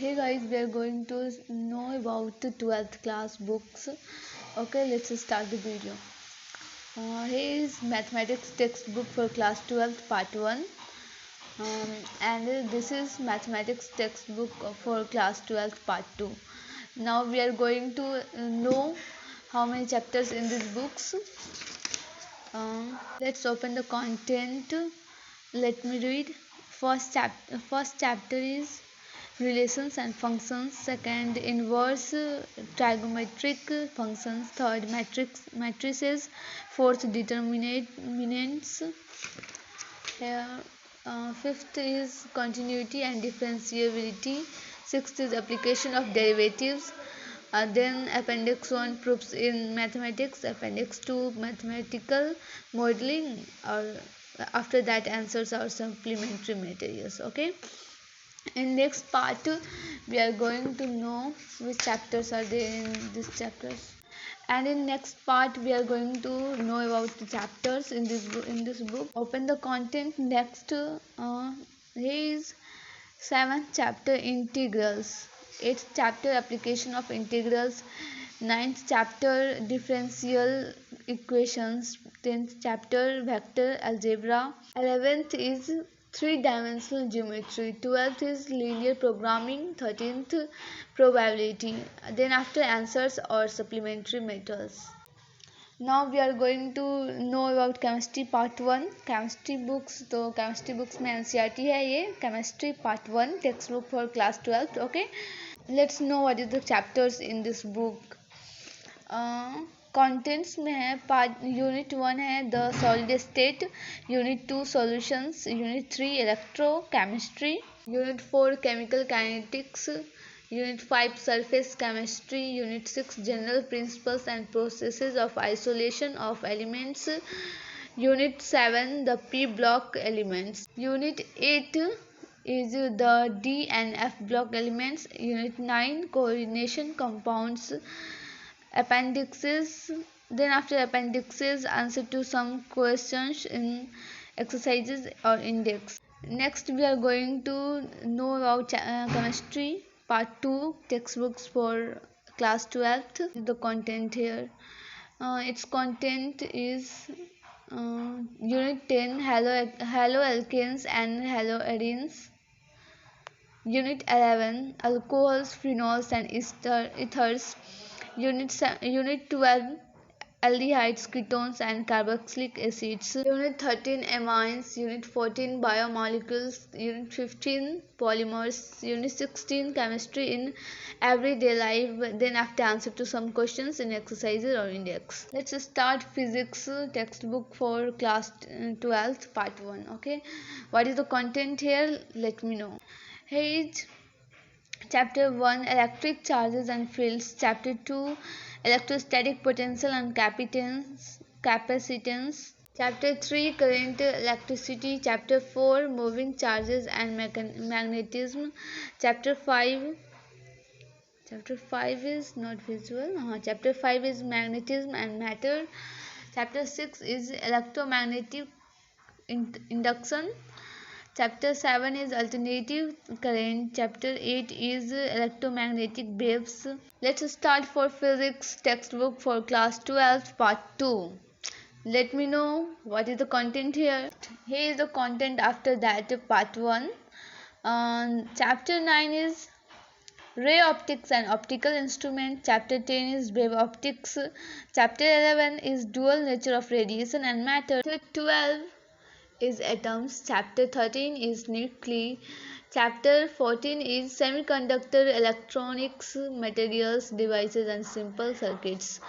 Hey guys, we are going to know about the 12th class books. Okay, let's start the video. Here is mathematics textbook for class 12th part 1. And this is mathematics textbook for class 12th part 2. Now we are going to know how many chapters in these books. Let's open the content. Let me read. First chapter is relations and functions. Second, inverse trigonometric functions. Third, matrices. Fourth, determinants. Fifth is continuity and differentiability. Sixth is application of derivatives. Then appendix 1, proofs in mathematics. Appendix 2, mathematical modeling. Or after that, answers are supplementary materials. Okay, in next part we are going to know which chapters are there in these chapters, and in next part we are going to know about the chapters in this book. Open the content. Next, here is 7th chapter, integrals. 8th chapter, application of integrals. 9th chapter, differential equations. 10th chapter, vector algebra. 11th is three-dimensional geometry. 12th is linear programming. 13th, probability. Then after, answers or supplementary methods. Now we are going to know about chemistry part 1. chemistry books, तो chemistry books में NCERT है ये. chemistry part 1 textbook for class 12th. Okay, let's know what is the chapters in this book. contents में है part. Unit 1 है the solid state. Unit 2 solutions. Unit 3 electrochemistry. Unit 4 chemical kinetics. Unit 5 Surface Chemistry. Unit 6 General Principles and Processes of Isolation of Elements. Unit 7 The P block elements. Unit 8 is the D and F block elements. Unit 9 Coordination compounds. Appendixes. Then after appendixes, answer to some questions in exercises or index. Next we are going to know about chemistry part 2 textbooks for class 12th. The content here, its content is unit 10 haloalkanes and haloarenes. Unit 11 alcohols, phenols and ethers. Unit 12 aldehydes, ketones and carboxylic acids. Unit 13 amines. Unit 14 biomolecules. Unit 15 polymers. Unit 16 chemistry in everyday life. Then after, answer to some questions in exercises or index. Let's start physics textbook for class 12th part 1. Okay, what is the content here? Let me know. Here is Chapter 1 Electric charges and fields. Chapter 2 Electrostatic potential and capacitance. Chapter 3 Current, electricity. Chapter 4 Moving charges and magnetism. Chapter 5 is not visual. Chapter 5 is magnetism and matter. Chapter 6 is electromagnetic induction. Chapter 7 is alternative current. Chapter 8 is electromagnetic waves. Let's start for physics textbook for class 12 part 2. Let me know what is the content here. Here is the content after that part 1. Chapter 9 is ray optics and optical instrument. Chapter 10 is wave optics. Chapter 11 is dual nature of radiation and matter. Chapter 12 is atoms. Chapter 13 is nuclei. Chapter 14 is semiconductor, electronics, materials, devices and simple circuits.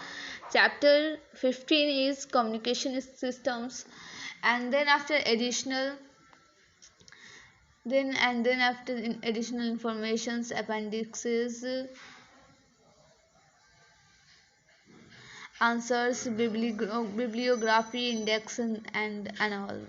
Chapter 15 is communication systems. And then after additional informations, appendixes, answers, bibliography, index and all.